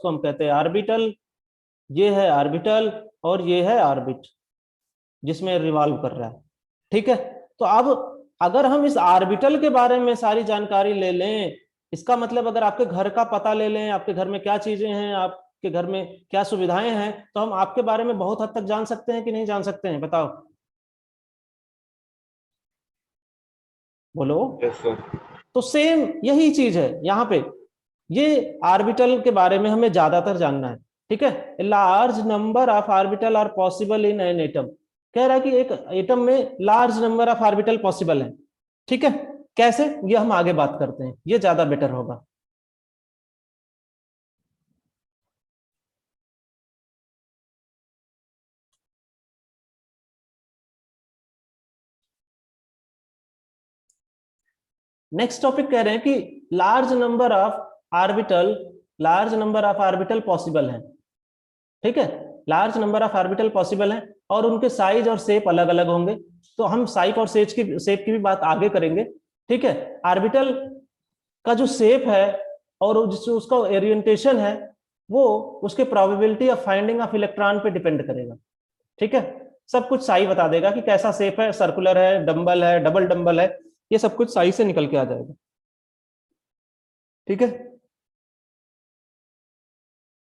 उसको हम कहते हैं ऑर्बिटल। ये है ऑर्बिटल और ये है ऑर्बिट जिसमें रिवॉल्व कर रहा है। ठीक है, तो अब अगर हम इस ऑर्बिटल के बारे में सारी जानकारी ले लें, इसका मतलब अगर आपके घर का पता ले लें, आपके घर में क्या चीजें हैं, आपके घर में क्या सुविधाएं हैं, तो हम आपके बारे में बहुत हद तक जान सकते हैं कि नहीं जान सकते हैं, बताओ बोलो। Yes sir. तो सेम यही चीज है यहाँ पे, ये ऑर्बिटल के बारे में हमें ज्यादातर जानना है। ठीक है, large number of orbital are possible in an atom, कह रहा है कि एक एटम में large number of orbital possible है। ठीक है, कैसे, ये हम आगे बात करते हैं, ये ज्यादा बेटर होगा। नेक्स्ट टॉपिक कह रहे हैं कि large number of orbital, large number of orbital possible है। ठीक है, large number of orbital possible है और उनके साइज और शेप अलग अलग होंगे। तो हम साइज और शेप की भी बात आगे करेंगे। ठीक है, ऑर्बिटल का जो शेप है और जो उसका ओरिएंटेशन है वो उसके probability of finding of electron पे डिपेंड करेगा। ठीक है, सब कुछ साई बता देगा कि कैसा शेप है, सर्कुलर है, डंबल है, डबल डंबल है, ये सब कुछ साई से निकल के आ जाएगा। ठीक है,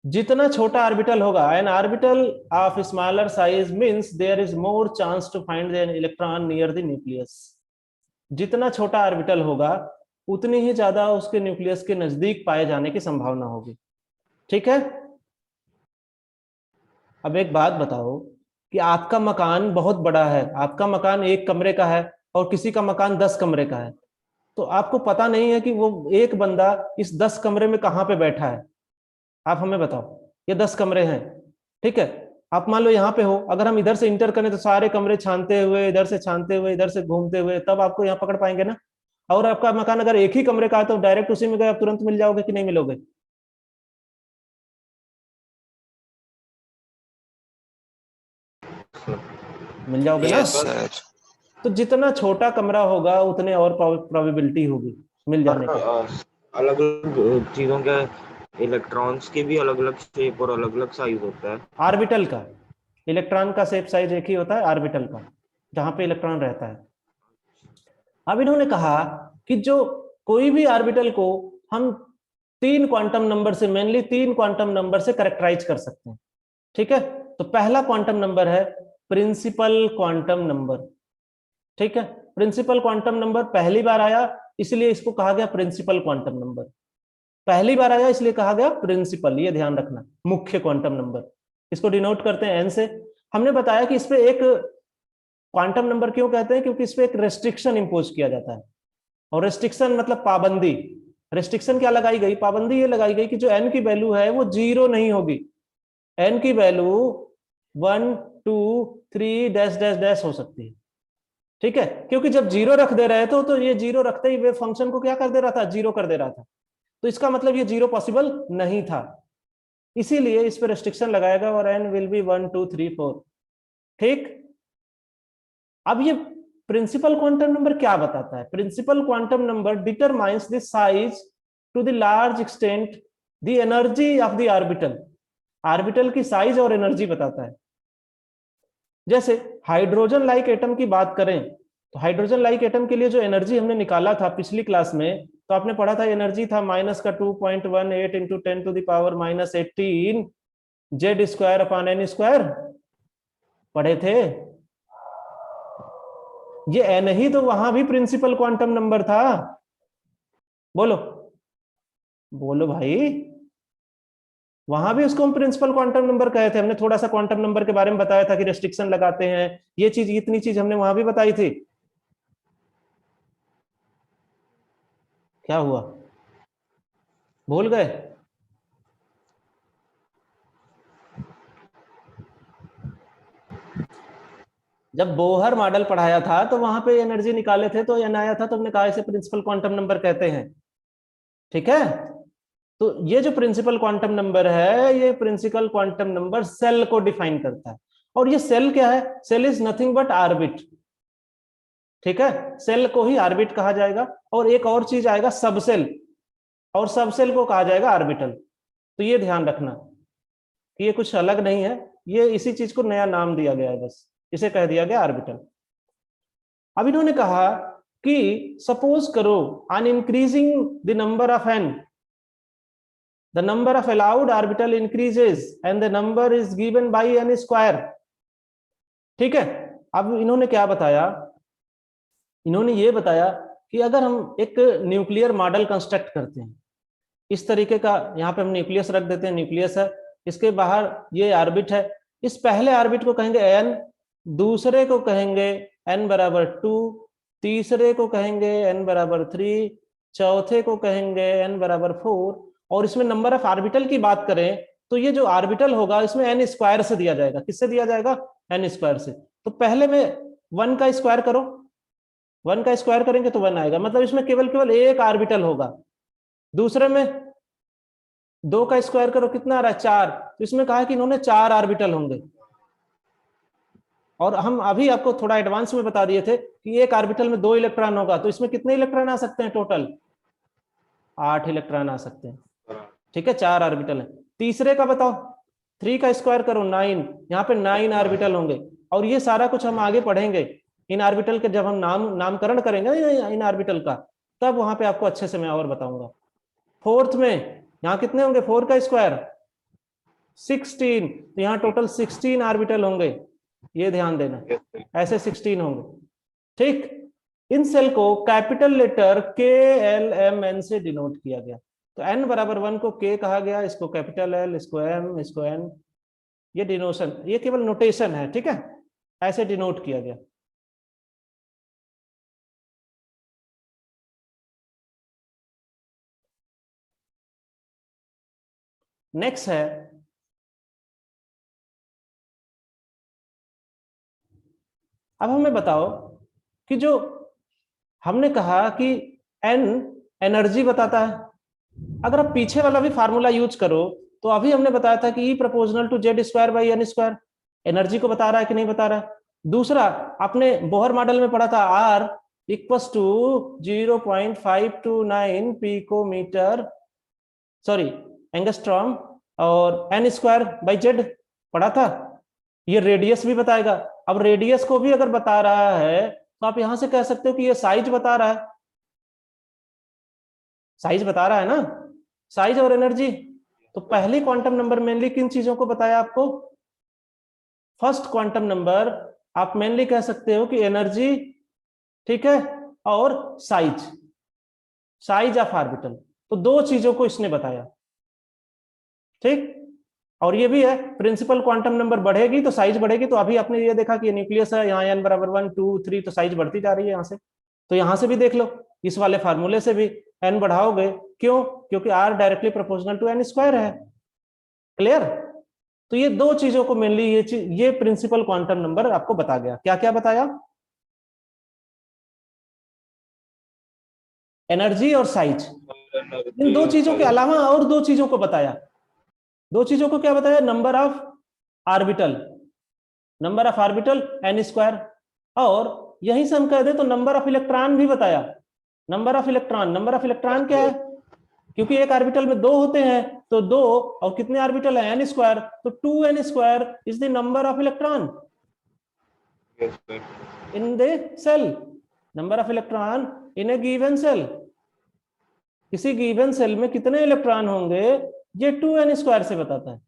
जितना छोटा ऑर्बिटल होगा, an orbital of smaller size means there is more chance to find an electron near the nucleus. जितना छोटा ऑर्बिटल होगा उतनी ही ज्यादा उसके न्यूक्लियस के नजदीक पाए जाने की संभावना होगी। ठीक है, अब एक बात बताओ कि आपका मकान बहुत बड़ा है, आपका मकान एक कमरे का है और किसी का मकान 10 कमरे का है, तो आपको पता नहीं है कि वो एक बंदा इस 10 कमरे में कहाँ पे बैठा है। आप हमें बताओ, ये 10 कमरे हैं। ठीक है, आप मान लो यहाँ पे हो, अगर हम इधर से इंटर करें तो सारे कमरे छानते हुए, इधर से छानते हुए, इधर से घूमते हुए, तब आपको यहाँ पकड़ पाएंगे ना। और आपका मकान अगर एक ही कमरे का है तो डायरेक्ट उसी में गए आप तुरंत मिल जाओगे कि नहीं मिलोगे? मिल जाओगे ना। Yes sir. तो जितना छोटा कमरा होगा उतने और प्रोबेबिलिटी होगी मिल और जाने की। अलग अलग चीजों के इलेक्ट्रॉन्स के भी अलग अलग शेप और अलग अलग साइज होता है। ऑर्बिटल का, इलेक्ट्रॉन का शेप साइज एक ही होता है ऑर्बिटल का, जहां पे इलेक्ट्रॉन रहता है। अब इन्होंने कहा कि जो कोई भी ऑर्बिटल को हम 3 क्वांटम नंबर से, मेनली 3 क्वांटम नंबर से कैरेक्टराइज कर सकते हैं। ठीक है, तो पहला क्वांटम नंबर है प्रिंसिपल क्वांटम नंबर। ठीक है, प्रिंसिपल क्वांटम नंबर पहली बार आया इसलिए इसको कहा गया प्रिंसिपल क्वांटम नंबर। पहली बार आया इसलिए कहा गया प्रिंसिपल, ये ध्यान रखना, मुख्य क्वांटम नंबर। इसको डिनोट करते हैं एन से। हमने बताया कि इस पे एक क्वांटम नंबर क्यों कहते हैं, क्योंकि इस पे एक रेस्ट्रिक्शन इंपोज किया जाता है। और रेस्ट्रिक्शन मतलब पाबंदी। रेस्ट्रिक्शन क्या लगाई गई, पाबंदी ये लगाई गई कि जो एन की वैल्यू है वो 0 नहीं होगी। एन की वैल्यू 1 2 3 डैश डैश डैश हो सकती है। ठीक है, क्योंकि जब 0 रख दे रहे थे तो ये 0 रखते ही वे फंक्शन को क्या कर दे रहा था, 0 कर दे रहा था। तो इसका मतलब ये 0 पॉसिबल नहीं था, इसीलिए इस पर रेस्ट्रिक्शन लगाएगा और एन विल बी 1 2 3 4। ठीक, अब ये प्रिंसिपल क्वांटम नंबर क्या बताता है, principal quantum number determines the size to the large extent the energy of the orbital. Orbital की साइज और एनर्जी बताता है। जैसे हाइड्रोजन लाइक एटम की बात करें तो हाइड्रोजन लाइक एटम के लिए जो एनर्जी हमने निकाला था पिछली क्लास में, तो आपने पढ़ा था एनर्जी था माइनस का 2.18 into 10 to the power -18 Z square upon n square, पढ़े थे। ये एन ही तो वहां भी प्रिंसिपल क्वांटम नंबर था। बोलो बोलो भाई, वहां भी उसको हम प्रिंसिपल क्वांटम नंबर कहे थे। हमने थोड़ा सा क्वांटम नंबर के बारे में बताया था कि रेस्ट्रिक्शन लगाते हैं, ये चीज इतनी चीज हमने वहां भी बताई थी। क्या हुआ, भूल गए? जब बोहर मॉडल पढ़ाया था तो वहां पे एनर्जी निकाले थे तो एन आया था, तो हमने कहा इसे प्रिंसिपल क्वांटम नंबर कहते हैं। ठीक है, तो ये जो प्रिंसिपल क्वांटम नंबर है, ये प्रिंसिपल क्वांटम नंबर सेल को डिफाइन करता है। और ये सेल क्या है, shell is nothing but orbit. ठीक है, सेल को ही ऑर्बिट कहा जाएगा। और एक और चीज आएगा सबसेल, और सबसेल को कहा जाएगा ऑर्बिटल। तो ये ध्यान रखना कि ये कुछ अलग नहीं है, ये इसी चीज को नया नाम दिया गया है, बस इसे कह दिया गया ऑर्बिटल। अब इन्होंने कहा कि सपोज करो on increasing the number of n, the number of allowed orbital increases and the number is given by n square। ठीक है, अब इन्होंने क्या बताया, इन्होंने ये बताया कि अगर हम एक न्यूक्लियर मॉडल कंस्ट्रक्ट करते हैं इस तरीके का, यहाँ पे हम न्यूक्लियस रख देते हैं, न्यूक्लियस है, इसके बाहर ये ऑर्बिट है, इस पहले ऑर्बिट को कहेंगे n, दूसरे को कहेंगे n बराबर 2, तीसरे को कहेंगे n बराबर 3, चौथे को कहेंगे n बराबर 4, और इसमें नंबर ऑफ ऑर्बिटल की बात करें तो ये जो ऑर्बिटल होगा इसमें n स्क्वायर से दिया जाएगा। किससे दिया जाएगा? n स्क्वायर से। तो पहले में 1 का स्क्वायर करो, 1 का स्क्वायर करेंगे तो 1 आएगा, मतलब इसमें केवल एक ऑर्बिटल होगा। दूसरे में 2 का स्क्वायर करो, कितना आ रहा है? 4। तो इसमें कहा कि इन्होंने 4 ऑर्बिटल होंगे, और हम अभी आपको थोड़ा एडवांस में बता दिए थे कि एक ऑर्बिटल में 2 इलेक्ट्रॉन होगा, तो इसमें कितने इलेक्ट्रॉन आ सकते हैं? टोटल 8 इलेक्ट्रॉन आ सकते हैं। ठीक है, 4 ऑर्बिटल है। तीसरे का बताओ, 3 का स्क्वायर करो 9, यहाँ पे 9 ऑर्बिटल होंगे, और ये सारा कुछ हम आगे पढ़ेंगे इन ऑर्बिटल के, जब हम नामकरण करेंगे इन ऑर्बिटल का, तब वहां पे आपको अच्छे से मैं और बताऊंगा। फोर्थ में यहाँ कितने होंगे? 4 का स्क्वायर 16, तो यहाँ टोटल 16 ऑर्बिटल होंगे, ये ध्यान देना, ऐसे 16 होंगे। ठीक, इन सेल को कैपिटल लेटर KLMN से डिनोट किया गया। तो n बराबर 1 को K कहा गया, इसको कैपिटल L, इसको M, इसको N, ये डिनोशन, ये केवल नोटेशन है। ठीक है, ऐसे डिनोट किया गया। नेक्स्ट है, अब हमें बताओ कि जो हमने कहा कि n एनर्जी बताता है, अगर आप पीछे वाला भी फार्मूला यूज करो तो अभी हमने बताया था कि E proportional to Z square by n square energy को बता रहा है कि नहीं बता रहा है। दूसरा, आपने बोहर मॉडल में पढ़ा था R equals to 0.529 picometer, sorry angstrom, और n स्क्वायर बाई Z पढ़ा था। ये रेडियस भी बताएगा। अब रेडियस को भी अगर बता रहा है तो आप यहां से कह सकते हो कि ये साइज बता रहा है, साइज बता रहा है ना, साइज और एनर्जी। तो पहली क्वांटम नंबर मेनली किन चीजों को बताया आपको? फर्स्ट क्वांटम नंबर आप मेनली कह सकते हो कि एनर्जी, ठीक है, और साइज, साइज ऑफ ऑर्बिटल, तो 2 चीजों को इसने बताया। ठीक, और ये भी है, प्रिंसिपल क्वांटम नंबर बढ़ेगी तो साइज बढ़ेगी। तो अभी आपने ये देखा कि ये न्यूक्लियस है, यहाँ n बराबर 1 2 3, तो साइज बढ़ती जा रही है यहाँ से। तो यहाँ से भी देख लो, इस वाले फार्मूले से भी n बढ़ाओगे, क्यों? क्योंकि r directly proportional to n square है। क्लियर? तो ये 2 चीजों को मेनली ये प्रिंसिपल क्वांटम नंबर आपको बता गया। क्या क्या बताया? एनर्जी और साइज। इन 2 चीजों के अलावा और 2 चीजों को बताया। 2 चीजों को क्या बताया? Number of orbital, number of orbital n square, और यहीं से हम कह दे तो नंबर ऑफ इलेक्ट्रॉन भी बताया। Number of electron, number of electron क्या है? क्योंकि एक ऑर्बिटल में 2 होते हैं, तो 2 और कितने ऑर्बिटल है? n स्क्वायर, तो 2n square is the number of electron in the shell, number of electron in a given shell. किसी गिवन सेल में कितने इलेक्ट्रॉन होंगे, ये 2n स्क्वायर से बताता है।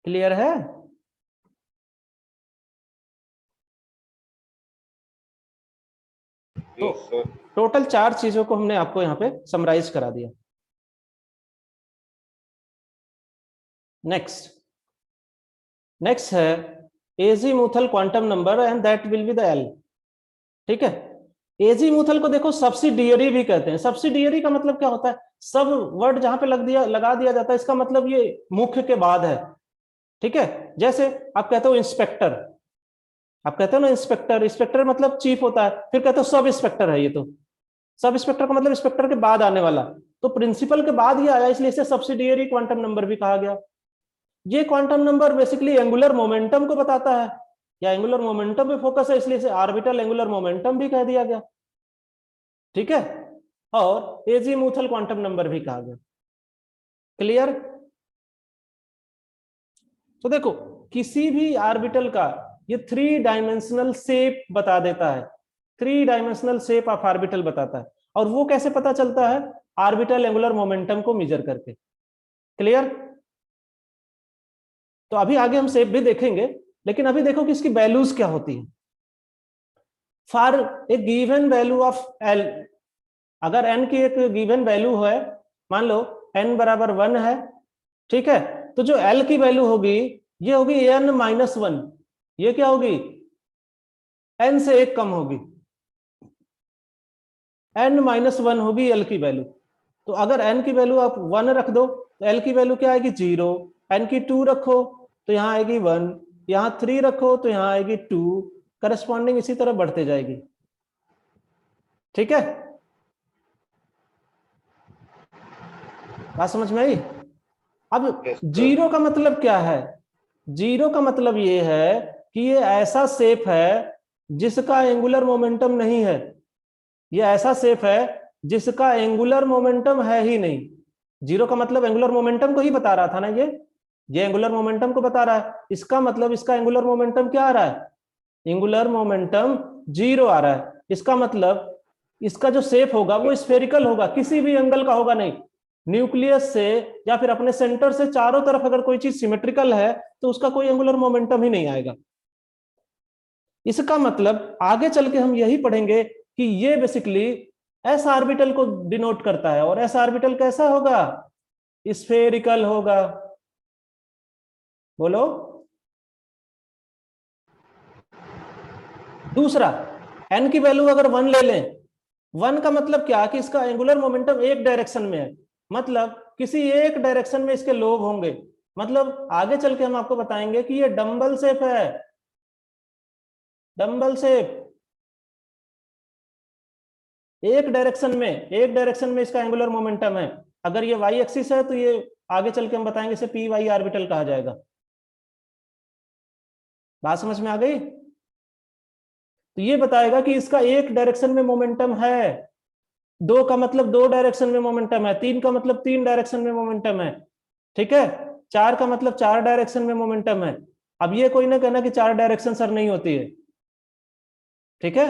क्लियर है? तो टोटल 4 चीजों को हमने आपको यहाँ पे समराइज करा दिया। नेक्स्ट है azimuthal quantum number and that will be the L। ठीक है, एजीमुथल को देखो सब्सिडियरी भी कहते हैं। सब्सिडियरी का मतलब क्या होता है? सब वर्ड जहां पे लगा दिया जाता है, इसका मतलब ये मुख्य के बाद है। ठीक है, जैसे आप कहते हो इंस्पेक्टर, आप कहते हो ना इंस्पेक्टर, इंस्पेक्टर मतलब चीफ होता है, फिर कहते हो सब इंस्पेक्टर है, ये तो सब इंस्पेक्टर का मतलब इंस्पेक्टर के बाद आने वाला, तो प्रिंसिपल के बाद ही आया, इसलिए इसे सब्सिडियरी क्वांटम नंबर भी कहा गया। ये quantum number basically angular momentum को बताता है, या एंगुलर मोमेंटम पे फोकस है, इसलिए इसे ऑर्बिटल एंगुलर मोमेंटम भी कह दिया गया। ठीक है, और एजीमुथल क्वांटम नंबर भी कहा गया। क्लियर? तो देखो किसी भी ऑर्बिटल का ये 3 डायमेंशनल शेप बता देता है, 3 डायमेंशनल शेप ऑफ ऑर्बिटल बताता है। और वो कैसे पता चलता है? ऑर्बिटल एंगुलर मोमेंटम को मेजर करके। क्लियर? तो अभी आगे हम शेप भी देखेंगे, लेकिन अभी देखो कि इसकी वैल्यूज क्या होती है। For a given value of L, अगर एन की एक गिवन वैल्यू है, मान लो एन बराबर 1 है, ठीक है, तो जो एल की वैल्यू होगी ये होगी एन माइनस 1। ये क्या होगी? एन से एक कम होगी, एन माइनस 1 होगी एल की वैल्यू। तो अगर एन की वैल्यू आप 1 रख दो तो एल की वैल्यू क्या आएगी? 0। एन की 2 रखो तो यहां आएगी 1, यहां 3 रखो तो यहां आएगी 2, करस्पॉन्डिंग इसी तरह बढ़ते जाएगी। ठीक है, बात समझ में आई? अब जीरो का मतलब क्या है? जीरो का मतलब ये है कि ये ऐसा शेप है जिसका एंगुलर मोमेंटम नहीं है। ये ऐसा शेप है जिसका एंगुलर मोमेंटम है ही नहीं। जीरो का मतलब एंगुलर मोमेंटम को ही बता रहा था ना, ये एंगुलर मोमेंटम को बता रहा है। इसका मतलब इसका एंगुलर मोमेंटम क्या आ रहा है? एंगुलर मोमेंटम 0 आ रहा है। इसका मतलब इसका जो शेप होगा वो स्फेरिकल होगा, किसी भी एंगल का होगा नहीं। न्यूक्लियस से या फिर अपने सेंटर से चारों तरफ अगर कोई चीज सिमेट्रिकल है तो उसका कोई एंगुलर मोमेंटम ही नहीं आएगा। इसका मतलब आगे चल के हम यही पढ़ेंगे कि ये बेसिकली एस ऑर्बिटल को डिनोट करता है। और एस ऑर्बिटल कैसा होगा? स्फेरिकल होगा। बोलो। दूसरा, एन की वैल्यू अगर 1 ले लें, 1 का मतलब क्या कि इसका एंगुलर मोमेंटम एक डायरेक्शन में है, मतलब किसी एक डायरेक्शन में इसके लोब होंगे। मतलब आगे चल के हम आपको बताएंगे कि ये डंबल शेप है, डंबल शेप। एक डायरेक्शन में इसका एंगुलर मोमेंटम है। अगर ये वाई एक्सिस है तो ये आगे चल के हम बताएंगे इसे पी वाई ऑर्बिटल कहा जाएगा। बात समझ में आ गई? तो ये बताएगा कि इसका एक डायरेक्शन में मोमेंटम है, 2 का मतलब 2 डायरेक्शन में मोमेंटम है, 3 का मतलब 3 डायरेक्शन में मोमेंटम है, ठीक है, 4 का मतलब 4 डायरेक्शन में मोमेंटम है। अब ये कोई ना कहना कि 4 डायरेक्शन सर नहीं होती है, ठीक है।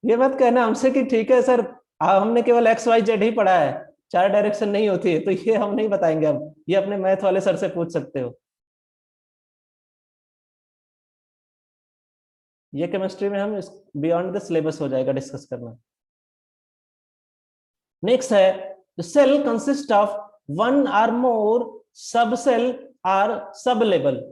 ये मत कहना हमसे कि ठीक है सर हमने केवल एक्स वाई जेड ही पढ़ा है, 4 डायरेक्शन नहीं होती है, तो ये हम नहीं बताएंगे। अब ये अपने मैथ वाले सर से पूछ सकते हो। ये केमिस्ट्री में हम बियॉन्ड द सिलेबस हो जाएगा डिस्कस करना। नेक्स्ट है, the shell consist of 1 or more sub shell or sub level.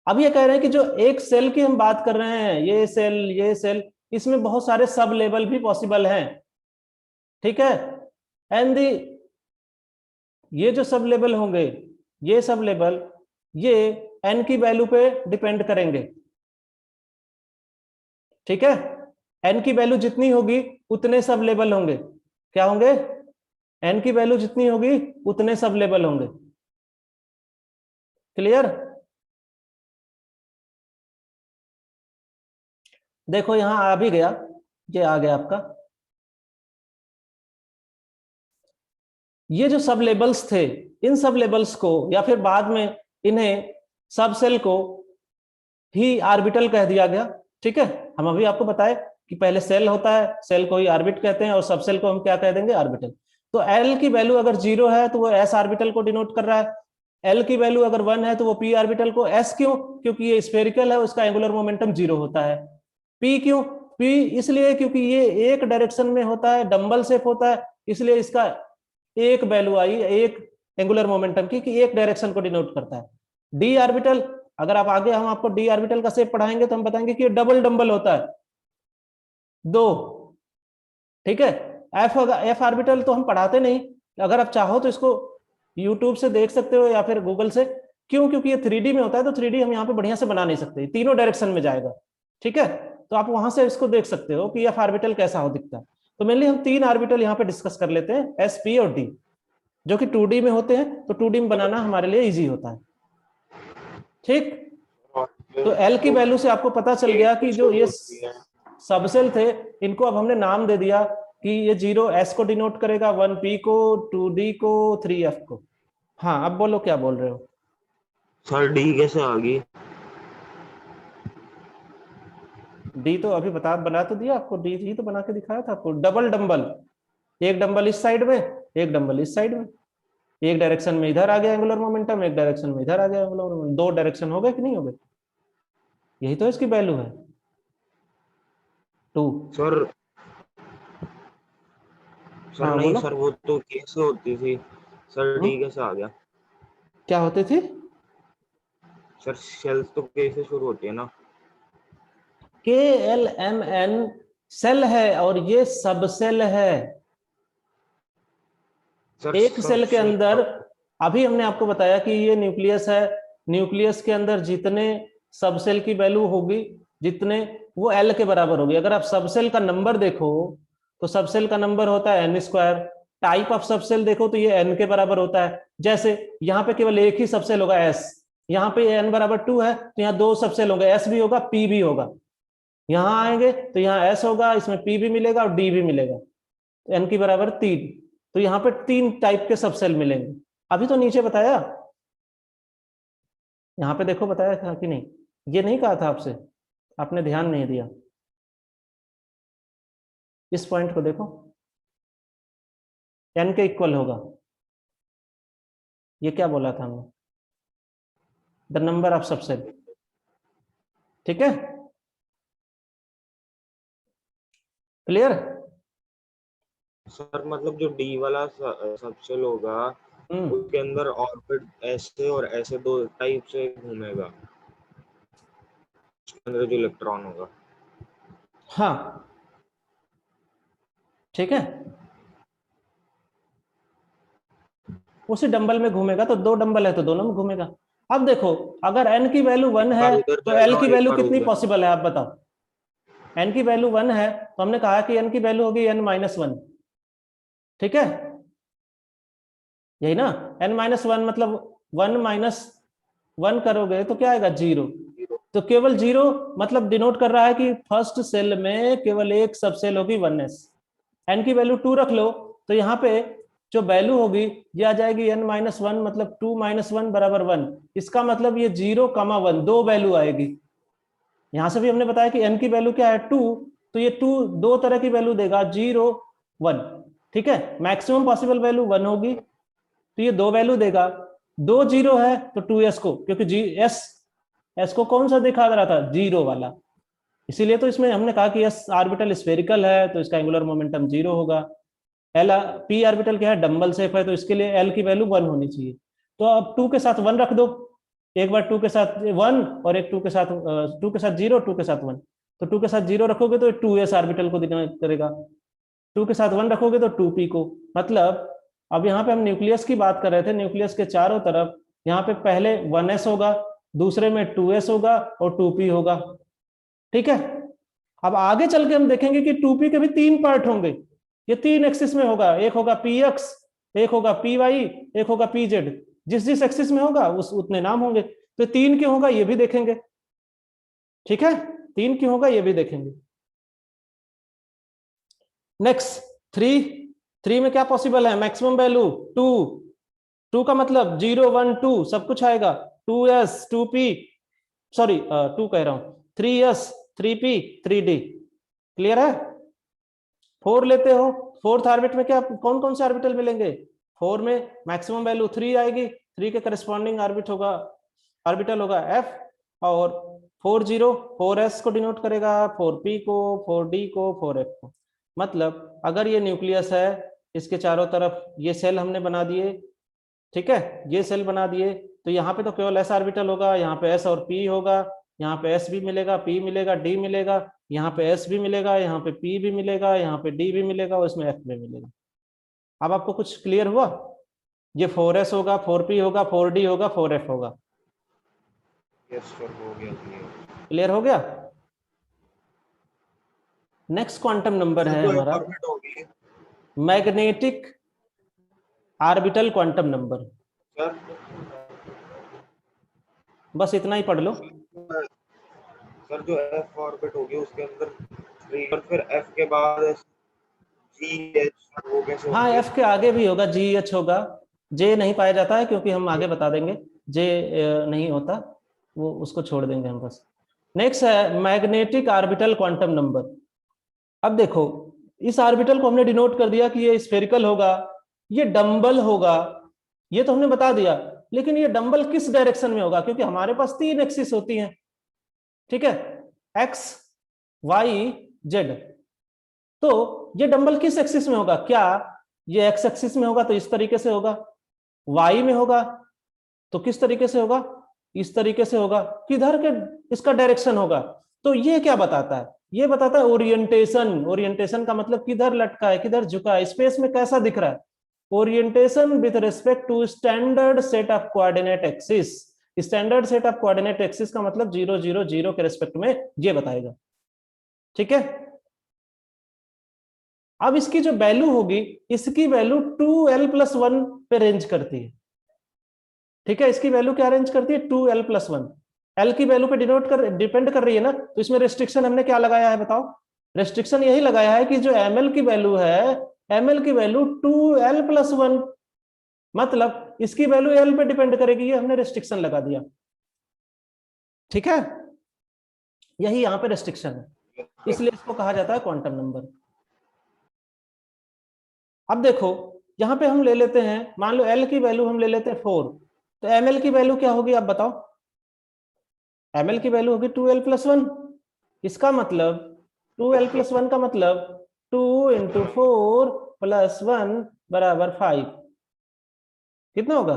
अब ये कह रहे हैं कि जो एक सेल की हम बात कर रहे हैं, ये सेल, इसमें बहुत सारे सब लेवल भी पॉसिबल हैं, ठीक है। एंड ये जो सब लेवल होंगे, ये सब लेवल ये एन की वैल्यू पे डिपेंड करेंगे, ठीक है। एन की वैल्यू जितनी होगी उतने सब लेवल होंगे। क्या होंगे? एन की वैल्यू जितनी होगी उतने सब लेवल होंगे। क्लियर? देखो यहां आ भी गया, ये आ गया आपका। ये जो सब लेबल्स थे, इन सब लेबल्स को या फिर बाद में इन्हें सब सेल को ही ऑर्बिटल कह दिया गया, ठीक है। हम अभी आपको बताए कि पहले सेल होता है, सेल को ही ऑर्बिट कहते हैं, और सब सेल को हम क्या कह देंगे? ऑर्बिटल। तो एल की वैल्यू अगर 0 है तो वो एस ऑर्बिटल को डिनोट कर रहा है, एल की वैल्यू अगर 1 है तो वो पी ऑर्बिटल को। एस क्यों? क्योंकि ये स्फेरिकल है, उसका एंगुलर मोमेंटम 0 होता है। पी क्यों? पी इसलिए क्योंकि ये एक डायरेक्शन में होता है, डंबल शेप होता है, इसलिए इसका एक वैल्यू आई एक एंगुलर मोमेंटम की कि एक डायरेक्शन को डिनोट करता है। डी ऑर्बिटल, अगर आप आगे हम आपको डी ऑर्बिटल का शेप पढ़ाएंगे तो हम बताएंगे कि डबल डंबल होता है, 2, ठीक है। एफ ऑर्बिटल तो हम पढ़ाते नहीं, अगर आप चाहो तो इसको यूट्यूब से देख सकते हो या फिर गूगल से। क्यों? क्योंकि ये 3D में होता है, तो 3D हम यहाँ पे बढ़िया से बना नहीं सकते, तीनों डायरेक्शन में जाएगा, ठीक है। तो आप वहां से इसको देख सकते हो कि एफ ऑर्बिटल कैसा हो दिखता है। तो मेनली हम 3 ऑर्बिटल यहाँ पे डिस्कस कर लेते हैं, एस, पी और डी, जो कि 2D में होते हैं, तो 2D में बनाना हमारे लिए इजी होता है, ठीक। तो एल की वैल्यू से आपको पता चल गया कि जो ये सबसेल थे इनको अब हमने नाम दे दिया कि ये 0 s को डिनोट करेगा, 1p को, 2d को, 3f को। हाँ अब बोलो क्या बोल रहे हो। सर डी कैसे आ गई? डी तो अभी बना तो दिया आपको, डी ही तो बना के दिखाया था आपको। डबल डंबल, एक डंबल इस साइड में, एक डंबल इस साइड में, एक डायरेक्शन में इधर आ गया एंगुलर मोमेंटम, एक डायरेक्शन में इधर आ गया एंगुलर मोमेंटम, दो डायरेक्शन हो गए कि नहीं हो गए? यही तो इसकी वैल्यू है 2। सर सर हाँ नहीं बोलो। सर, वो तो कैसे होती थी? सर डी हम्म, कैसे आ गया? क्या होती थी? सर शेल्स तो कैसे शुरू होती है ना? के एल एम एन सेल है और ये सब सेल है। सर एक सब सेल के शेल अंदर, अभी हमने आपको बताया कि ये न्यूक्लियस है, न्यूक्लियस के अंदर जितने सब सेल की वैल्यू होगी, जितने, वो एल के बराबर होगी। अगर आप सब सेल का नंबर देखो तो सब सेल का नंबर होता है एन स्क्वायर। टाइप ऑफ सब सेल देखो तो ये एन के बराबर होता है। जैसे यहाँ पे केवल एक ही सब सेल होगा एस, यहाँ पे एन बराबर 2 है तो यहाँ दो सब सेल होंगे, एस भी होगा पी भी होगा। यहाँ आएंगे तो यहाँ एस होगा, इसमें पी भी मिलेगा और डी भी मिलेगा, तो एन की बराबर 3। तो यहाँ पे 3 टाइप के सब सेल मिलेंगे। अभी तो नीचे बताया, यहाँ पे देखो बताया था कि नहीं? ये नहीं कहा था आपसे, आपने ध्यान नहीं दिया। इस पॉइंट को देखो, एन के इक्वल होगा, ये क्या बोला था हमने? द नंबर ऑफ सब सेल। ठीक है, क्लियर? सर मतलब जो डी वाला सब शेल होगा उसके अंदर ऑर्बिट ऐसे और ऐसे दो टाइप से घूमेगा, उसके अंदर जो इलेक्ट्रॉन होगा। हाँ ठीक है, उसी डंबल में घूमेगा, तो दो डंबल है तो दोनों में घूमेगा। अब देखो, अगर एन की वैल्यू 1 एक है बार उधर तो एल जाएगा की और एक वैल्यू बार कितनी उधर। पॉसिबल है आप बताओ? एन की वैल्यू 1 है तो हमने कहा कि एन की वैल्यू होगी n-1। ठीक है, यही ना? n-1 मतलब 1 - 1 करोगे तो क्या आएगा? 0। तो केवल 0 मतलब डिनोट कर रहा है कि फर्स्ट सेल में केवल एक सब सेल होगी 1s। एन की वैल्यू 2 रख लो तो यहाँ पे जो वैल्यू होगी ये आ जाएगी n-1, मतलब 2 - 1 बराबर 1। इसका मतलब ये 0, 1 दो वैल्यू आएगी। यहां से भी हमने बताया कि n की वैल्यू क्या है? 2। तो ये 2 दो तरह की वैल्यू देगा, 0, 1। ठीक है, मैक्सिमम पॉसिबल वैल्यू 1 होगी, तो ये दो वैल्यू देगा। दो जीरो है तो 2s को, क्योंकि जी एस को कौन सा दिखा रहा था? 0 वाला। इसीलिए तो इसमें हमने कहा कि एस आर्बिटल स्फेरिकल है तो इसका एंगुलर मोमेंटम 0 होगा। एल पी आर्बिटल क्या है? डंबल शेप है, तो इसके लिए एल की वैल्यू 1 होनी चाहिए। तो अब 2 के साथ 1 रख दो, एक बार 2 के साथ 1 और एक 2 के साथ 2 के साथ 0, 2 के साथ 1। तो 2 के साथ 0 रखोगे तो 2s आर्बिटल को डिनोट करेगा, 2 के साथ 1 रखोगे तो 2p को। मतलब अब यहाँ पे हम न्यूक्लियस की बात कर रहे थे, न्यूक्लियस के चारों तरफ यहाँ पे पहले 1s होगा, दूसरे में 2s होगा और 2p होगा। ठीक है, अब आगे चल के हम देखेंगे कि 2p के भी 3 पार्ट होंगे। ये 3 एक्सिस में होगा, एक होगा px, एक होगा py, एक होगा pz। जिस जिस एक्सिस में होगा उस उतने नाम होंगे। तो 3 क्यों होगा ये भी देखेंगे। ठीक है, 3 क्यों होगा ये भी देखेंगे। नेक्स्ट 3 में क्या पॉसिबल है? Maximum value 2। 2 का मतलब 0, 1, 2 सब कुछ आएगा। 2s, 2p, सॉरी 2 कह रहा हूं, 3s, 3p, 3d। क्लियर है? 4 लेते हो, फोर्थ ऑर्बिट में क्या कौन कौन से ऑर्बिटल मिलेंगे? 4 में मैक्सिमम वैल्यू 3 आएगी, 3 के करस्पॉन्डिंग ऑर्बिटल होगा f। और 4 0 4s को डिनोट करेगा, 4p को, 4d को, 4f को। मतलब अगर ये न्यूक्लियस है, इसके चारों तरफ ये सेल हमने बना दिए। ठीक है, ये सेल बना दिए, तो यहाँ पे तो केवल s ऑर्बिटल होगा, यहाँ पे s और p होगा, यहाँ पे s भी मिलेगा, p मिलेगा, d मिलेगा, यहाँ पे s भी मिलेगा, यहाँ पे p भी मिलेगा, यहाँ पे d भी मिलेगा और इसमें f भी मिलेगा। अब आपको कुछ क्लियर हुआ? ये 4s होगा, 4p होगा, 4d होगा, 4f होगा। यस सर, हो गया क्लियर। क्लियर हो गया? नेक्स्ट क्वांटम नंबर सर है जो एक हमारा ऑर्बिट होगी magnetic orbital quantum number. Sir, बस इतना ही पढ़ लो। सर जो एफ ऑर्बिट होगी उसके अंदर 3 और फिर एफ के बाद GH वो कैसे हाँ, होंगे? एफ के आगे भी होगा, जी एच होगा, जे नहीं पाया जाता है क्योंकि हम आगे बता देंगे, जे नहीं होता, वो उसको छोड़ देंगे हम बस। नेक्स्ट है मैग्नेटिक ऑर्बिटल क्वांटम नंबर। अब देखो, इस ऑर्बिटल को हमने डिनोट कर दिया कि ये स्फेरिकल होगा, ये डंबल होगा, ये तो हमने बता दिया, लेकिन ये डंबल किस डायरेक्शन में होगा, क्योंकि हमारे पास 3 एक्सिस होती हैं, ठीक है, एक्स, वाई, जेड। तो ये डंबल किस एक्सिस में होगा? क्या ये एक्स एक्सिस में होगा तो इस तरीके से होगा, वाई में होगा तो किस तरीके से होगा, इस तरीके से होगा, किधर के इसका डायरेक्शन होगा? तो ये क्या बताता है? ये बताता है ओरिएंटेशन। ओरिएंटेशन का मतलब किधर लटका है, किधर झुका है, स्पेस में कैसा दिख रहा है। Orientation with respect to standard set of coordinate axis. Standard set of coordinate axis का मतलब 0 0 0 के रिस्पेक्ट में ये बताएगा, ठीक है। अब इसकी जो वैल्यू होगी, इसकी वैल्यू 2l+1 पे रेंज करती है, ठीक है। इसकी वैल्यू क्या रेंज करती है? 2l+1। एल की वैल्यू पे डिपेंड कर रही है ना, तो इसमें रेस्ट्रिक्शन हमने क्या लगाया है बताओ? रेस्ट्रिक्शन यही लगाया है कि जो ml की वैल्यू है, ml की वैल्यू 2l+1, मतलब इसकी वैल्यू l पे डिपेंड करेगी, ये हमने रेस्ट्रिक्शन लगा दिया, ठीक है। यही यहां पे रेस्ट्रिक्शन है, इसलिए इसको कहा जाता है क्वांटम नंबर। अब देखो, यहां पे हम ले लेते हैं, मान लो l की वैल्यू हम ले लेते हैं 4, तो ml की वैल्यू क्या होगी आप बताओ? ml की वैल्यू होगी 2l+1। इसका मतलब 2l+1 का मतलब 2 × 4 + 1 = 5। कितना होगा?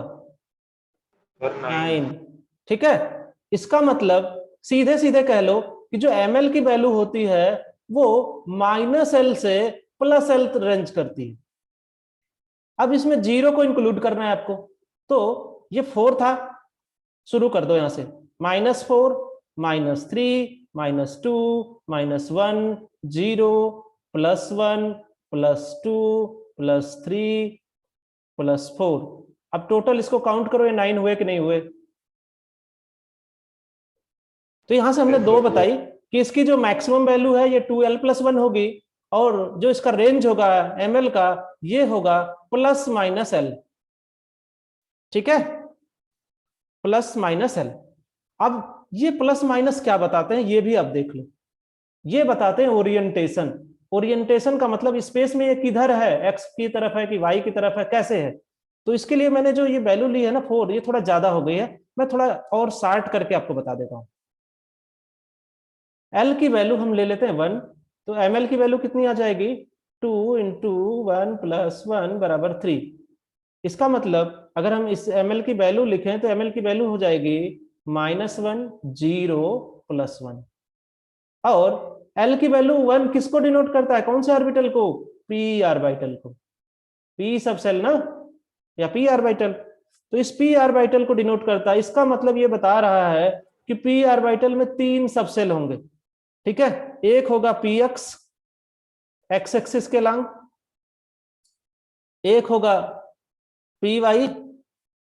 9, ठीक है। इसका मतलब सीधे सीधे कह लो कि जो ml की वैल्यू होती है वो -l से +l रेंज करती है। अब इसमें 0 को इंक्लूड करना है आपको, तो ये 4 था, शुरू कर दो यहां से, -4 -3 -2 -1 0 +1 +2 +3 +4। अब टोटल इसको काउंट करो, ये 9 हुए कि नहीं हुए? तो यहां से हमने दो बताई कि इसकी जो मैक्सिमम वैल्यू है ये 2l+1 होगी, और जो इसका रेंज होगा ml का, ये होगा ±l, ठीक है, ±l। अब ये प्लस माइनस क्या बताते हैं ये भी आप देख लो, ये बताते हैं ओरिएंटेशन। ओरिएंटेशन का मतलब स्पेस में ये किधर है, एक्स की तरफ है कि वाई की तरफ है, कैसे है। तो इसके लिए मैंने जो ये वैल्यू ली है ना 4, ये थोड़ा ज्यादा हो गई है, मैं थोड़ा और शार्ट करके आपको बता देता हूं। एल की वैल्यू हम ले लेते हैं 1, तो एम एल की वैल्यू कितनी आ जाएगी? 2 × 1 + 1 = 3। इसका मतलब अगर हम इस एम एल की वैल्यू लिखें तो एम एल की वैल्यू हो जाएगी -1 0 +1। और एल की वैल्यू 1 किसको डिनोट करता है, कौन से ऑर्बिटल को? पी ऑर्बिटल को, पी सब सेल ना, या पी ऑर्बिटल। तो इस पी ऑर्बिटल को डिनोट करता है। इसका मतलब ये बता रहा है कि पी ऑर्बिटल में 3 सबसेल होंगे, ठीक है। एक होगा पी एक्स, एक्स एक्सिस के लॉन्ग, एक होगा पी वाई,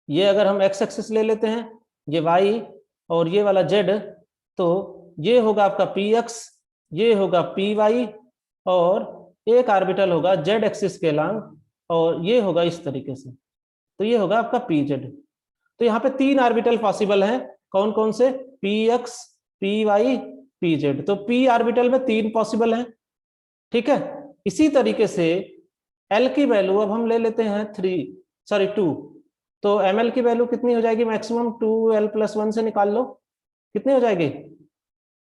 ये अगर हम एक्स एक्सिस ले लेते हैं, ये वाई, और ये वाला जेड, तो ये होगा आपका पी एक्स, ये होगा पी वाई, और एक ऑर्बिटल होगा जेड एक्सिस के लॉन्ग, और ये होगा इस तरीके से, तो ये होगा आपका पी जेड। तो यहाँ पे 3 ऑर्बिटल पॉसिबल हैं, कौन कौन से? P x, p y, p z. तो पी ऑर्बिटल में 3 पॉसिबल हैं, ठीक है। इसी तरीके से एल की वैल्यू अब हम ले लेते हैं 2, तो एम एल की वैल्यू कितनी हो जाएगी मैक्सिमम? 2l+1 से निकाल लो, कितनी हो जाएगी?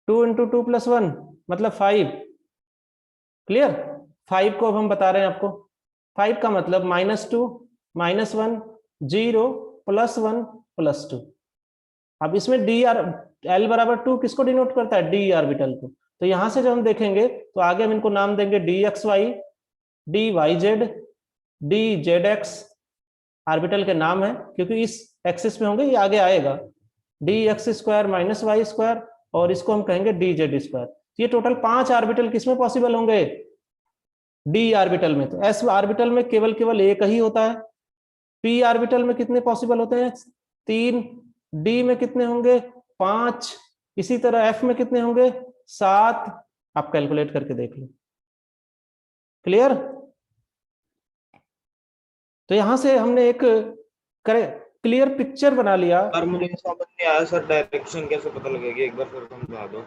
2 × 2 + 1 मतलब 5। क्लियर? 5 को अब हम बता रहे हैं आपको, 5 का मतलब -2 -1 0 +1 +2। अब इसमें डी आर एल = 2 किसको डिनोट करता है? डी ऑर्बिटल को। तो यहां से जब हम देखेंगे तो आगे हम इनको नाम देंगे d x y, d y z, d z x. Orbital के नाम है क्योंकि इस एक्सिस में होंगे, ये आगे आएगा dx² - y², और इसको हम कहेंगे dz²। ये टोटल 5 ऑर्बिटल किसमें पॉसिबल होंगे? डी ऑर्बिटल में। तो एस ऑर्बिटल में केवल एक ही होता है। पी ऑर्बिटल में कितने पॉसिबल होते हैं? 3। डी में कितने होंगे? 5। इसी तरह एफ में कितने होंगे? 7। आप कैलकुलेट करके देख लो। क्लियर? तो यहां से हमने एक क्लियर पिक्चर बना लिया। सर मुझे समझ नहीं आया सर, डायरेक्शन कैसे पता लगेगी, एक बार फिर समझा दो।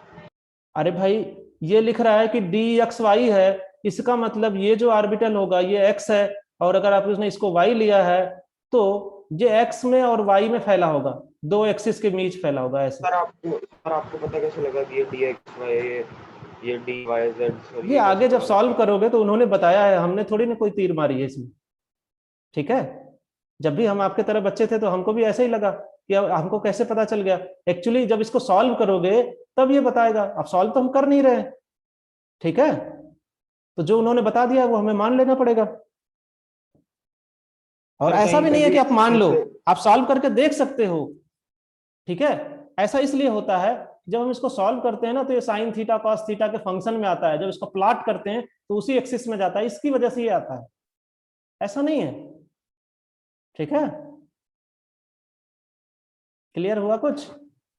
अरे भाई, ये लिख रहा है कि डी एक्स वाई है, इसका मतलब ये जो ऑर्बिटल होगा ये एक्स है, और अगर आप उसने इसको वाई लिया है तो ये एक्स में और वाई में फैला होगा, दो एक्सिस के बीच फैला होगा ऐसे। सर आपको पता कैसे लगा कि ये डी एक्स वाई, ये डी वाई जेड, सर ये ये कैसे आगे जब पता सॉल्व लगा? करोगे तो उन्होंने बताया है, हमने थोड़ी ना कोई तीर मारी है इसमें। ठीक है, जब भी हम आपके तरह बच्चे थे तो हमको भी ऐसे ही लगा कि अब हमको कैसे पता चल गया। एक्चुअली जब इसको सॉल्व करोगे तब ये बताएगा, अब सॉल्व तो हम कर नहीं रहे। ठीक है, तो जो उन्होंने बता दिया वो हमें मान लेना पड़ेगा। और सर ऐसा कहीं भी पे नहीं है भी कि आप मान लो, ऐसे। आप सॉल्व करके देख सकते हो। ठीक है, ऐसा इसलिए होता है, जब हम इसको सॉल्व करते हैं ना तो ये साइन थीटा कॉस थीटा के फंक्शन में आता है, जब इसको प्लॉट करते हैं तो उसी एक्सिस में जाता है, इसकी वजह से ये आता है, ऐसा नहीं है। ठीक है, क्लियर हुआ कुछ?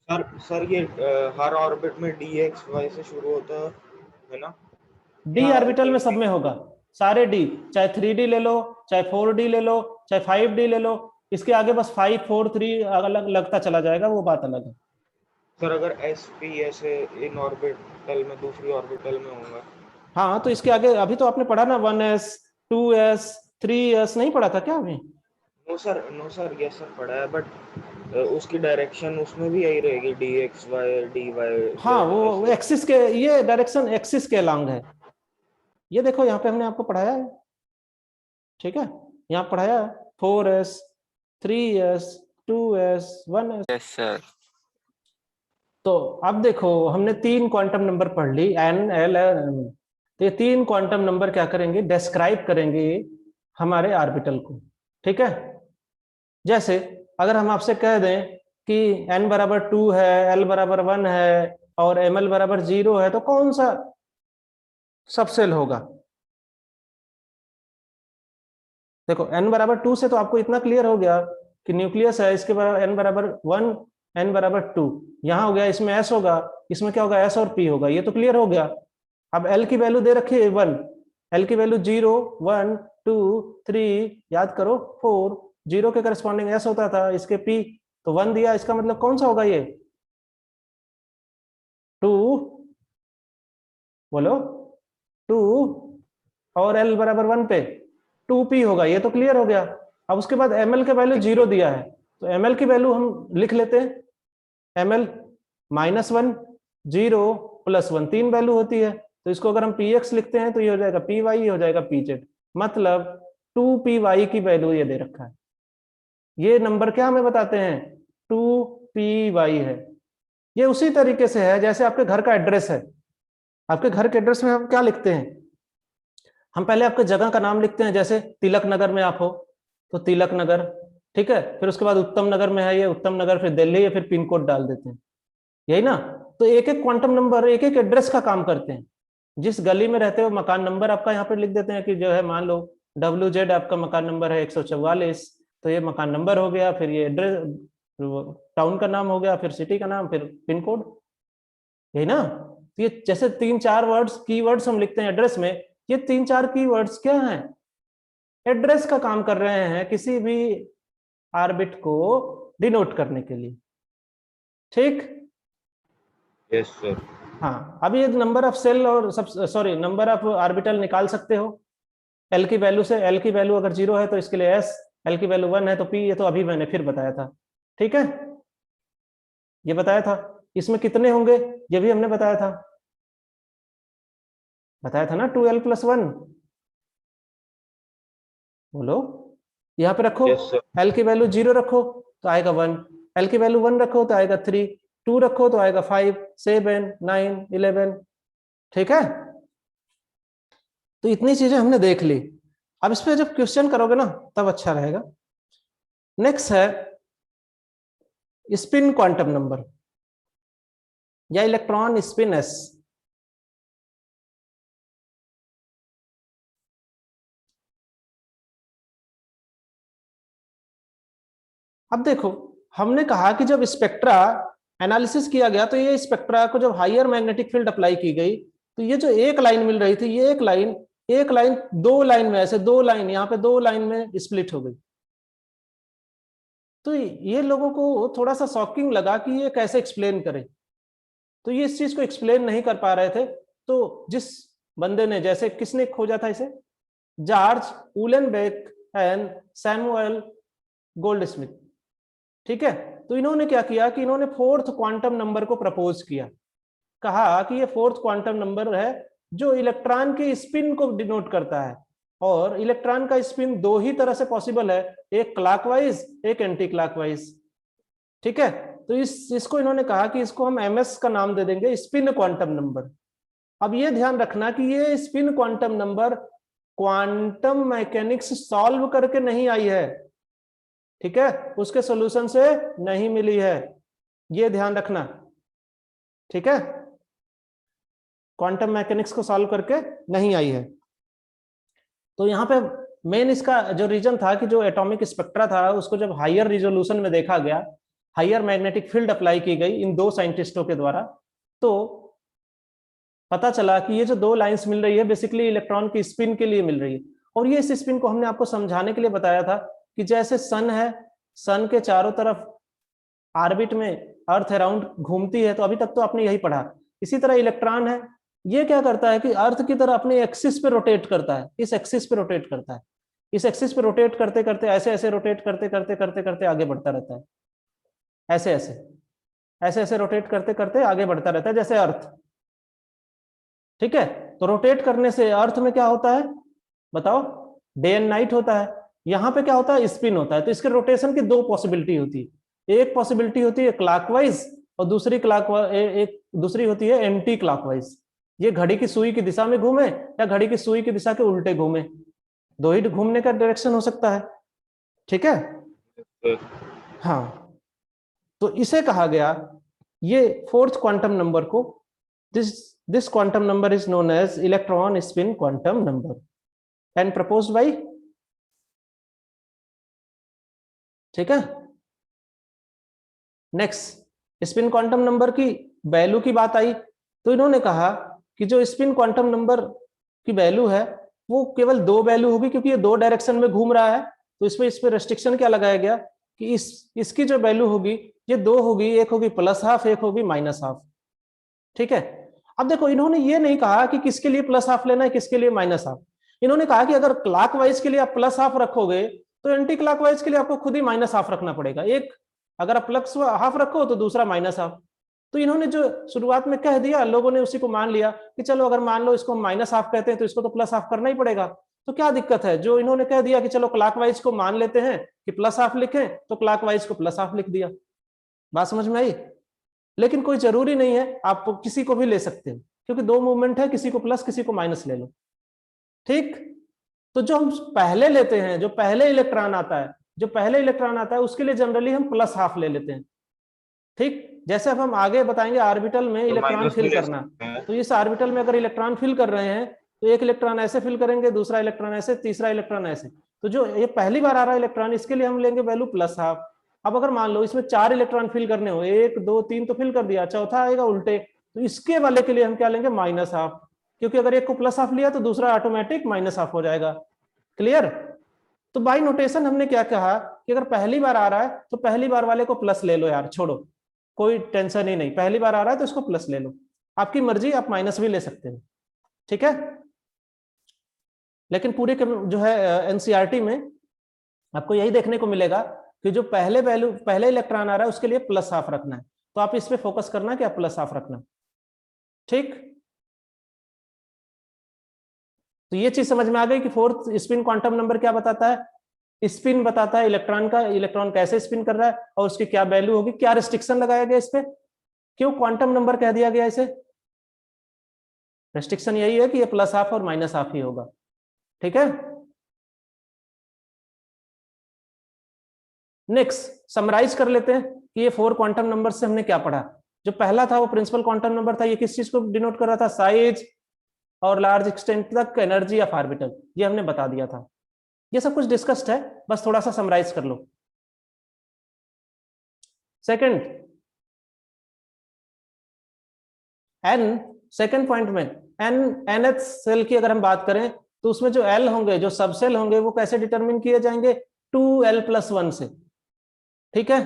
सर ये हर ऑर्बिट में डी एक्स वाई से शुरू होता है ना? डी या ऑर्बिटल में कहीं सब भी? में होगा, सारे डी, चाहे 3D ले लो, चाहे 4D ले लो, चाहे 5D ले लो, इसके आगे बस 5 4 3 अलग लगता चला जाएगा, वो बात अलग है। सर अगर एस पी ऐसे इन ऑर्बिटल में दूसरी ऑर्बिटल में होगा? हाँ, तो इसके आगे अभी तो आपने पढ़ा ना, 1s 2s 3s, नहीं पढ़ा था क्या अभी? नो सर, यस सर पढ़ा है, बट उसकी डायरेक्शन उसमें भी यही रहेगी, d x y d y हाँ, जेड वो ऐसे। एक्सिस के, ये डायरेक्शन एक्सिस के अलॉन्ग है। ये देखो यहाँ पे हमने आपको पढ़ाया है। ठीक है, यहाँ पढ़ाया है 4s 3s 2s 1s। Yes sir. तो अब देखो, हमने 3 क्वांटम नंबर पढ़ ली, एन एल एम। तो ये 3 क्वांटम नंबर क्या करेंगे, डिस्क्राइब करेंगे हमारे ऑर्बिटल को। ठीक है, जैसे अगर हम आपसे कह दें कि n बराबर 2 है, l बराबर 1 है और ml बराबर 0 है, तो कौन सा सबसेल होगा? देखो n बराबर 2 से तो आपको इतना क्लियर हो गया कि न्यूक्लियस है, इसके बराबर n बराबर 1, n बराबर 2, यहां हो गया, इसमें s होगा, इसमें क्या होगा, s और p होगा, ये तो क्लियर हो गया। अब l की वैल्यू दे रखी है 1, l की वैल्यू 0 1 2 3, याद करो 4, 0 के करस्पॉन्डिंग s होता था, इसके p, तो 1 दिया, इसका मतलब कौन सा होगा ये, 2, बोलो 2, और l बराबर 1 पे 2p होगा, ये तो क्लियर हो गया। अब उसके बाद ml के वैल्यू 0 दिया है, तो ml की वैल्यू हम लिख लेते हैं, ml -1 0 +1, 3 वैल्यू होती है, तो इसको अगर हम px लिखते हैं तो ये हो जाएगा py, ये हो जाएगा pz, मतलब 2py की वैल्यू ये दे रखा है। ये नंबर क्या हमें बताते हैं, 2py है। ये उसी तरीके से है जैसे आपके घर का एड्रेस है। आपके घर के एड्रेस में हम क्या लिखते हैं, हम पहले आपके जगह का नाम लिखते हैं, जैसे तिलक नगर में आप हो तो तिलक नगर। ठीक है, फिर उसके बाद उत्तम नगर में है ये उत्तम नगर, फिर दिल्ली है, फिर पिन कोड डाल देते हैं, यही ना। तो एक एक क्वांटम नंबर एक एक एड्रेस का काम करते हैं। जिस गली में रहते हो मकान नंबर आपका यहाँ पे लिख देते हैं कि जो है, मान लो WZ आपका मकान नंबर है 144, तो ये मकान नंबर हो गया, फिर ये एड्रेस टाउन का नाम हो गया, फिर सिटी का नाम, फिर पिन कोड, यही ना। तो ये जैसे 3 4 वर्ड्स कीवर्ड्स हम लिखते हैं एड्रेस में, ये 3 4 कीवर्ड्स क्या हैं, एड्रेस का काम कर रहे हैं किसी भी ऑर्बिट को डिनोट करने के लिए। ठीक, यस सर। हाँ, अभी ये नंबर ऑफ सेल और सब, सॉरी, नंबर ऑफ ऑर्बिटल निकाल सकते हो एल की वैल्यू से। एल की वैल्यू अगर 0 है तो इसके लिए एस, एल की वैल्यू 1 है तो पी, ये तो अभी मैंने फिर बताया था। ठीक है, ये बताया था। इसमें कितने होंगे ये भी हमने बताया था ना, 2l+1, बोलो, यहाँ पे रखो, यस सर। एल की वैल्यू 0 रखो तो आएगा 1, एल की वैल्यू 1 रखो तो आएगा 3, 2 रखो तो आएगा 5 7 9 11। ठीक है, तो इतनी चीजें हमने देख ली। अब इस पे जब क्वेश्चन करोगे ना तब अच्छा रहेगा। नेक्स्ट है स्पिन क्वांटम नंबर या इलेक्ट्रॉन स्पिन एस। अब देखो, हमने कहा कि जब स्पेक्ट्रा एनालिसिस किया गया तो ये स्पेक्ट्रा को जब हायर मैग्नेटिक फील्ड अप्लाई की गई तो ये जो एक लाइन मिल रही थी, ये एक लाइन एक लाइन, दो लाइन में, ऐसे दो लाइन, यहाँ पे दो लाइन में स्प्लिट हो गई। तो ये लोगों को थोड़ा सा शॉकिंग लगा कि ये कैसे एक्सप्लेन करें, तो ये इस चीज को एक्सप्लेन नहीं कर पा रहे थे। तो जिस बंदे ने, जैसे किसने खोजा था इसे, जॉर्ज उलेनबेक एंड सैमुअल गोल्डस्मिथ, ठीक है। तो इन्होंने क्या किया कि इन्होंने फोर्थ क्वांटम नंबर को प्रपोज किया, कहा कि ये फोर्थ क्वांटम नंबर है जो इलेक्ट्रॉन के स्पिन को डिनोट करता है, और इलेक्ट्रॉन का स्पिन दो ही तरह से पॉसिबल है, एक क्लॉकवाइज, एक एंटी क्लॉकवाइज, ठीक है। तो इसको इन्होंने कहा कि इसको हम एमएस का नाम दे देंगे, स्पिन क्वांटम नंबर। अब ये ध्यान रखना कि ये spin quantum number quantum mechanics solve करके नहीं आई है, ठीक है, उसके सॉल्यूशन से नहीं मिली है, ये ध्यान रखना, ठीक है, क्वांटम मैकेनिक्स को सॉल्व करके नहीं आई है। तो यहाँ पे मेन इसका जो रीजन था कि जो एटॉमिक स्पेक्ट्रा था उसको जब हायर रिजोल्यूशन में देखा गया, हायर मैग्नेटिक फील्ड अप्लाई की गई इन दो साइंटिस्टों के द्वारा, तो पता चला कि ये जो दो लाइंस मिल रही है बेसिकली इलेक्ट्रॉन की स्पिन के लिए मिल रही है। और ये इस स्पिन को हमने आपको समझाने के लिए बताया था कि जैसे सन है, सन के चारों तरफ ऑर्बिट में अर्थ अराउंड घूमती है, तो अभी तक तो आपने यही पढ़ा। इसी तरह इलेक्ट्रॉन है, ये क्या करता है कि अर्थ की तरह अपने एक्सिस पे रोटेट करता है, इस एक्सिस पे रोटेट करता है, इस एक्सिस पे रोटेट करते करते ऐसे ऐसे रोटेट करते करते करते करते आगे बढ़ता रहता है, ऐसे ऐसे ऐसे ऐसे रोटेट करते करते आगे बढ़ता रहता है, जैसे अर्थ, ठीक है। तो रोटेट करने से अर्थ में क्या होता है बताओ, डे एंड नाइट होता है। यहां पे क्या होता है, स्पिन होता है। तो इसके रोटेशन की दो पॉसिबिलिटी होती है, एक पॉसिबिलिटी होती है क्लॉकवाइज और दूसरी एक दूसरी होती है एंटी क्लॉकवाइज। ये घड़ी की सुई की दिशा में घूमे या घड़ी की सुई की दिशा के उल्टे घूमे, दो ही घूमने का डायरेक्शन हो सकता है, ठीक है। हाँ, तो इसे कहा गया, ये फोर्थ क्वांटम नंबर को, this quantum number is known as electron spin quantum number and proposed by, ठीक है। नेक्स्ट, स्पिन क्वांटम नंबर की वैल्यू की बात आई, तो इन्होंने कहा कि जो स्पिन क्वांटम नंबर की वैल्यू है वो केवल दो वैल्यू होगी, क्योंकि ये दो डायरेक्शन में घूम रहा है। तो इस पे रेस्ट्रिक्शन क्या लगाया गया कि इसकी जो वैल्यू होगी ये दो होगी, एक होगी प्लस हाफ, एक होगी माइनस हाफ, ठीक है। अब देखो, इन्होंने ये नहीं कहा कि किसके लिए प्लस हाफ लेना है, किसके लिए माइनस हाफ। इन्होंने कहा कि अगर क्लॉकवाइज के लिए आप प्लस हाफ रखोगे तो एंटी क्लॉकवाइज के लिए आपको खुद ही माइनस हाफ रखना पड़ेगा। एक अगर आप प्लस हाफ रखो तो दूसरा माइनस हाफ। तो इन्होंने जो शुरुआत में कह दिया, लोगों ने उसी को मान लिया कि चलो अगर मान लो इसको माइनस हाफ कहते हैं तो इसको तो प्लस हाफ करना ही पड़ेगा। तो क्या दिक्कत है, जो इन्होंने कह दिया कि चलो क्लॉकवाइज को मान लेते हैं कि प्लस हाफ लिखें, तो क्लॉकवाइज को प्लस हाफ लिख दिया। बात समझ में आई? लेकिन कोई जरूरी नहीं है, आप किसी को भी ले सकते हो, क्योंकि दो मूवमेंट है, किसी को प्लस किसी को माइनस ले लो, ठीक। तो जो हम पहले लेते हैं, जो पहले इलेक्ट्रॉन आता है, जो पहले इलेक्ट्रॉन आता है उसके लिए जनरली हम प्लस हाफ ले लेते हैं, ठीक। जैसे अब हम आगे बताएंगे ऑर्बिटल में तो इलेक्ट्रॉन माइनस भी फिल ले करना, सकते हैं। तो इस ऑर्बिटल में अगर इलेक्ट्रॉन फिल कर रहे हैं तो एक इलेक्ट्रॉन ऐसे फिल करेंगे, दूसरा इलेक्ट्रॉन ऐसे, तीसरा इलेक्ट्रॉन ऐसे। तो जो ये पहली बार आ रहा है इलेक्ट्रॉन, इसके लिए हम लेंगे वैल्यू प्लस हाफ। अब अगर मान लो इसमें चार इलेक्ट्रॉन फिल करने हो, एक दो तीन तो फिल कर दिया, चौथा आएगा उल्टे, तो इसके वाले के लिए हम क्या लेंगे, माइनस हाफ, क्योंकि अगर एक को प्लस हाफ लिया तो दूसरा ऑटोमेटिक माइनस हाफ हो जाएगा। क्लियर? तो बाय नोटेशन हमने क्या कहा कि अगर पहली बार आ रहा है तो पहली बार वाले को प्लस ले लो यार, छोड़ो, कोई टेंशन ही नहीं, पहली बार आ रहा है तो इसको प्लस ले लो, आपकी मर्जी, आप माइनस भी ले सकते हो, ठीक है। लेकिन पूरे जो है एनसीईआरटी में आपको यही देखने को मिलेगा कि जो पहले वैल्यू, पहले इलेक्ट्रॉन आ रहा है उसके लिए प्लस हाफ रखना है, तो आप इस पे फोकस करना कि आप प्लस हाफ रखना, ठीक। तो ये चीज समझ में आ गई कि फोर्थ स्पिन क्वांटम नंबर क्या बताता है, स्पिन बताता है इलेक्ट्रॉन का, इलेक्ट्रॉन कैसे स्पिन कर रहा है और उसकी क्या वैल्यू होगी, क्या रिस्ट्रिक्शन लगाया गया इस पे, क्यों क्वांटम नंबर कह दिया गया इसे। रेस्ट्रिक्शन यही है कि ये प्लस हाफ और माइनस हाफ ही होगा, ठीक है। नेक्स्ट समराइज कर लेते हैं कि ये फोर क्वांटम नंबर से हमने क्या पढ़ा। जो पहला था वो प्रिंसिपल क्वांटम नंबर था, ये किस चीज को डिनोट कर रहा था, साइज और लार्ज एक्सटेंट तक एनर्जी ऑफ ऑर्बिटल, ये हमने बता दिया था। ये सब कुछ डिस्कस्ड है, बस थोड़ा सा समराइज कर लो। सेकंड, एन, सेकंड पॉइंट में एन, एनएच सेल की अगर हम बात करें तो उसमें जो एल होंगे, जो सबसेल होंगे, वो कैसे डिटरमिन किए जाएंगे? 2l+1 से। ठीक है,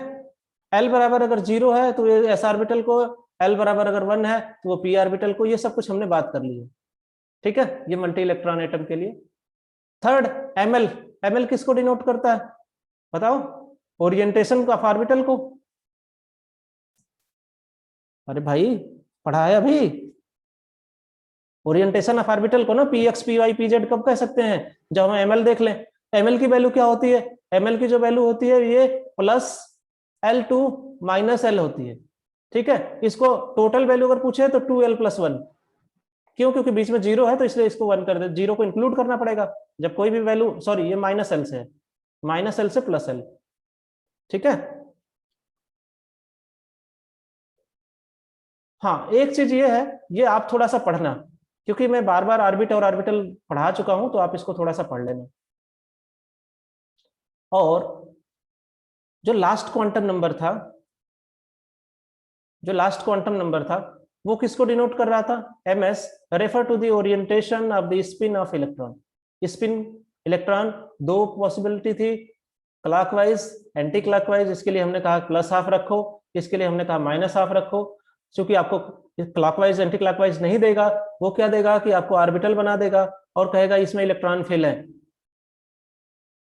एल बराबर अगर 0 है तो ये एस ऑर्बिटल को, एल बराबर अगर 1 है तो वो पी ऑर्बिटल को, ये सब कुछ हमने बात कर ली है। ठीक है, ये मल्टी इलेक्ट्रॉन एटम के लिए। Third, ML. एमएल किसको डिनोट करता है बताओ? ओरिएंटेशन ऑफ ऑर्बिटल को। अरे भाई पढ़ा है अभी? ओरिएंटेशन ऑफ ऑर्बिटल को ना p x p y p z कब कह सकते हैं? जब हम एमएल देख लें। एमएल की वैल्यू क्या होती है? एमएल की जो वैल्यू होती है ये +L2 -L होती है। ठीक है, इसको टोटल वैल्यू अगर पूछे तो 2l+1। क्यों? क्योंकि बीच में 0 है तो इसलिए इसको 1 कर दे, 0 को इंक्लूड करना पड़ेगा जब कोई भी वैल्यू, सॉरी ये -L से है, -L से +L। ठीक है, हाँ एक चीज ये है, ये आप थोड़ा सा पढ़ना, क्योंकि मैं बार बार ऑर्बिट और ऑर्बिटल पढ़ा चुका हूं, तो आप इसको थोड़ा सा पढ़ लेना। और जो लास्ट क्वांटम नंबर था, जो लास्ट क्वांटम नंबर था वो किसको डिनोट कर रहा था? ms, refer to the orientation of the spin of electron. Spin electron दो पॉसिबिलिटी थी, क्लॉकवाइज एंटी क्लॉकवाइज। इसके लिए हमने कहा +½ रखो, इसके लिए हमने कहा -½ रखो। क्योंकि आपको क्लॉकवाइज एंटी क्लॉकवाइज नहीं देगा, वो क्या देगा कि आपको ऑर्बिटल बना देगा और कहेगा इसमें इलेक्ट्रॉन फिल है।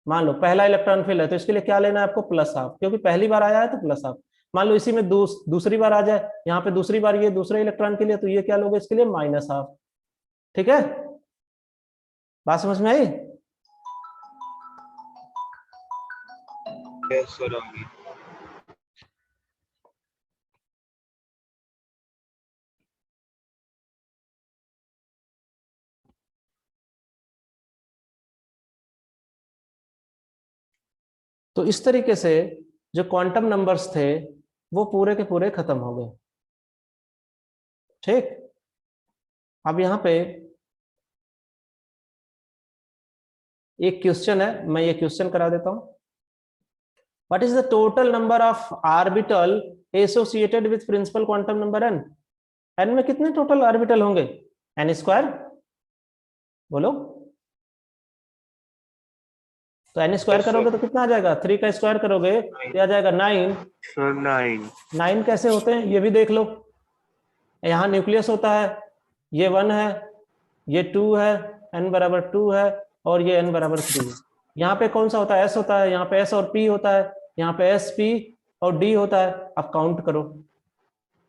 मान लो पहला इलेक्ट्रॉन फिल है तो इसके लिए क्या लेना है आपको? +½ क्योंकि पहली बार आया है तो +½ मान लो इसी में दूसरी बार आ जाए, यहाँ पे दूसरी बार ये दूसरे इलेक्ट्रॉन के लिए, तो ये क्या लोगे इसके लिए? -½ ठीक है, बात समझ में आई? Yes sir. तो इस तरीके से जो क्वांटम नंबर्स थे वो पूरे के पूरे खत्म हो गए। ठीक, अब यहाँ पे एक क्वेश्चन है, मैं ये क्वेश्चन करा देता हूं। What is the total number of orbital associated with principal quantum number n? n में कितने टोटल ऑर्बिटल होंगे? n²। बोलो, तो n² करोगे तो कितना आ जाएगा? 3 का स्क्वायर करोगे तो आ जाएगा 9। सर 9। 9 कैसे होते हैं ये भी देख लो। यहाँ न्यूक्लियस होता है, ये 1 है, ये 2 है, n बराबर 2 है, और ये n बराबर 3 है। यहाँ पे कौन सा होता है? s होता है, यहाँ पे s और p होता है, यहाँ पे s p और d होता है। अब काउंट करो।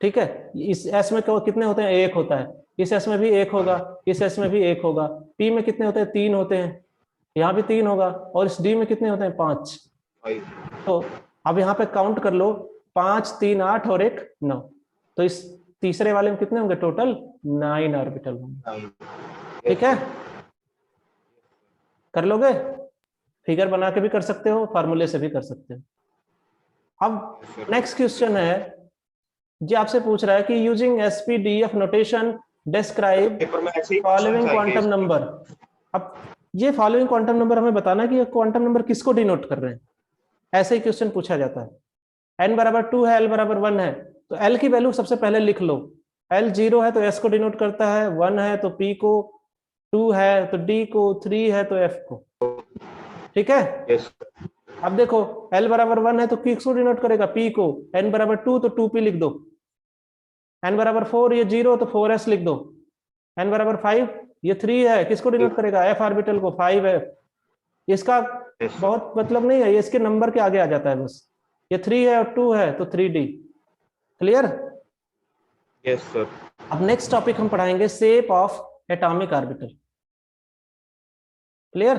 ठीक है, इस s में कितने होते हैं? 1 होता है, इस s में भी 1 होगा, इस s में भी 1 होगा, p में कितने होते हैं? 3 होते हैं, यहाँ भी 3 होगा, और इस d में कितने होते हैं? 5। तो अब यहाँ पे काउंट कर लो, 5 3 8 और 1 9। तो इस तीसरे वाले में कितने होंगे? टोटल 9 ऑर्बिटल होंगे। ठीक है, कर लोगे? फिगर बना के भी कर सकते हो, फॉर्मूले से भी कर सकते हो। अब नेक्स्ट क्वेश्चन है, जी आपसे पूछ रहा है कि using SPDF notation describe following quantum number. अब ये फॉलोइंग क्वांटम नंबर हमें बताना कि ये क्वांटम नंबर किसको डिनोट कर रहे हैं, ऐसे ही क्वेश्चन पूछा जाता है। n बराबर 2 है, l बराबर 1 है, तो l की वैल्यू सबसे पहले लिख लो। l 0 है तो s को डिनोट करता है, 1 है तो p को, 2 है तो d को, 3 है तो f को। ठीक है, यस। अब देखो l बराबर 1 है तो किसको डिनोट करेगा? p को। n बराबर 2 तो 2p लिख दो, n बराबर 4 ये 0 तो 4s लिख दो, n बराबर 5 ये 3 है, किसको डिनोट करेगा? f ऑर्बिटल को, 5f। इसका बहुत मतलब नहीं है, ये इसके नंबर के आगे आ जाता है बस। ये 3 है और 2 है तो 3d। क्लियर? Yes sir. अब नेक्स्ट टॉपिक हम पढ़ाएंगे shape of atomic orbital. Clear?